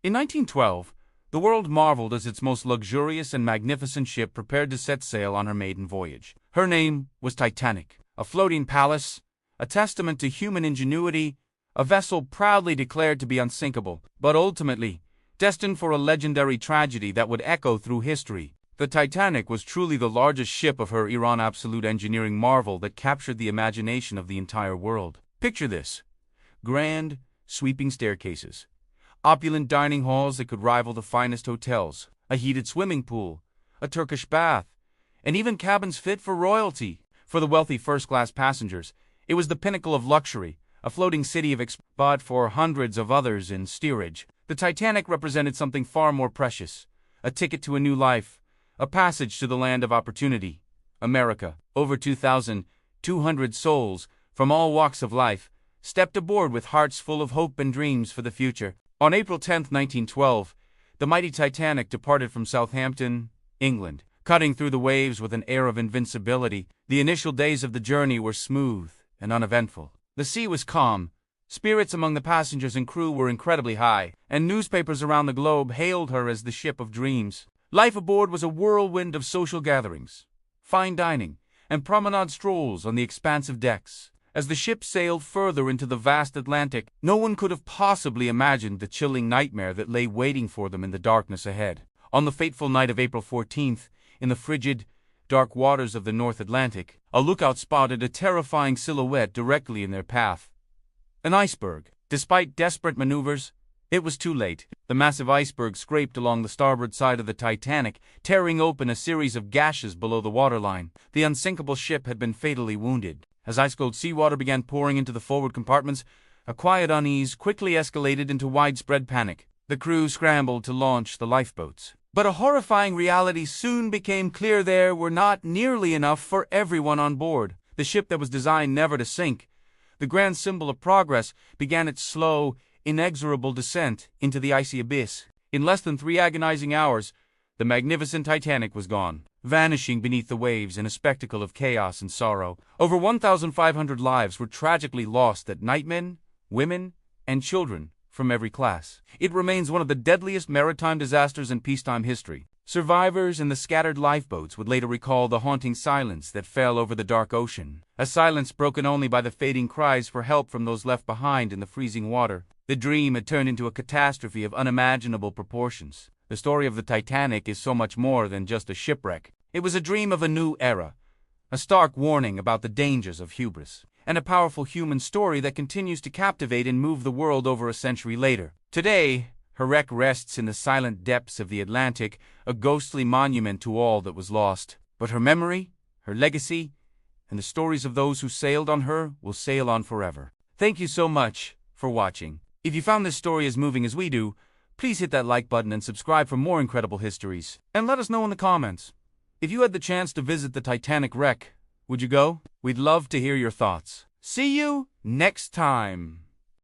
In 1912, the world marveled as its most luxurious and magnificent ship prepared to set sail on her maiden voyage. Her name was Titanic, a floating palace, a testament to human ingenuity, a vessel proudly declared to be unsinkable, but ultimately destined for a legendary tragedy that would echo through history. The Titanic was truly the largest ship of her era, an absolute engineering marvel that captured the imagination of the entire world. Picture this: grand, sweeping staircases, opulent dining halls that could rival the finest hotels, a heated swimming pool, a Turkish bath, and even cabins fit for royalty. For the wealthy first-class passengers, it was the pinnacle of luxury, a floating city of but for hundreds of others in steerage. The Titanic represented something far more precious: a ticket to a new life, a passage to the land of opportunity, America. Over 2,200 souls, from all walks of life, stepped aboard with hearts full of hope and dreams for the future. On April 10, 1912, the mighty Titanic departed from Southampton, England, cutting through the waves with an air of invincibility. The initial days of the journey were smooth and uneventful. The sea was calm, spirits among the passengers and crew were incredibly high, and newspapers around the globe hailed her as the ship of dreams. Life aboard was a whirlwind of social gatherings, fine dining, and promenade strolls on the expansive decks. As the ship sailed further into the vast Atlantic, no one could have possibly imagined the chilling nightmare that lay waiting for them in the darkness ahead. On the fateful night of April 14th, in the frigid, dark waters of the North Atlantic, a lookout spotted a terrifying silhouette directly in their path: an iceberg. Despite desperate maneuvers, it was too late. The massive iceberg scraped along the starboard side of the Titanic, tearing open a series of gashes below the waterline. The unsinkable ship had been fatally wounded. As ice-cold seawater began pouring into the forward compartments, a quiet unease quickly escalated into widespread panic. The crew scrambled to launch the lifeboats. But a horrifying reality soon became clear: there were not nearly enough for everyone on board. The ship that was designed never to sink, the grand symbol of progress, began its slow, inexorable descent into the icy abyss. In less than 3 agonizing hours, the magnificent Titanic was gone, vanishing beneath the waves in a spectacle of chaos and sorrow. Over 1,500 lives were tragically lost at night: men, women, and children from every class. It remains one of the deadliest maritime disasters in peacetime history. Survivors in the scattered lifeboats would later recall the haunting silence that fell over the dark ocean, a silence broken only by the fading cries for help from those left behind in the freezing water. The dream had turned into a catastrophe of unimaginable proportions. The story of the Titanic is so much more than just a shipwreck. It was a dream of a new era, a stark warning about the dangers of hubris, and a powerful human story that continues to captivate and move the world over a century later. Today, her wreck rests in the silent depths of the Atlantic, a ghostly monument to all that was lost. But her memory, her legacy, and the stories of those who sailed on her will sail on forever. Thank you so much for watching. If you found this story as moving as we do, please hit that like button and subscribe for more incredible histories. And let us know in the comments: if you had the chance to visit the Titanic wreck, would you go? We'd love to hear your thoughts. See you next time.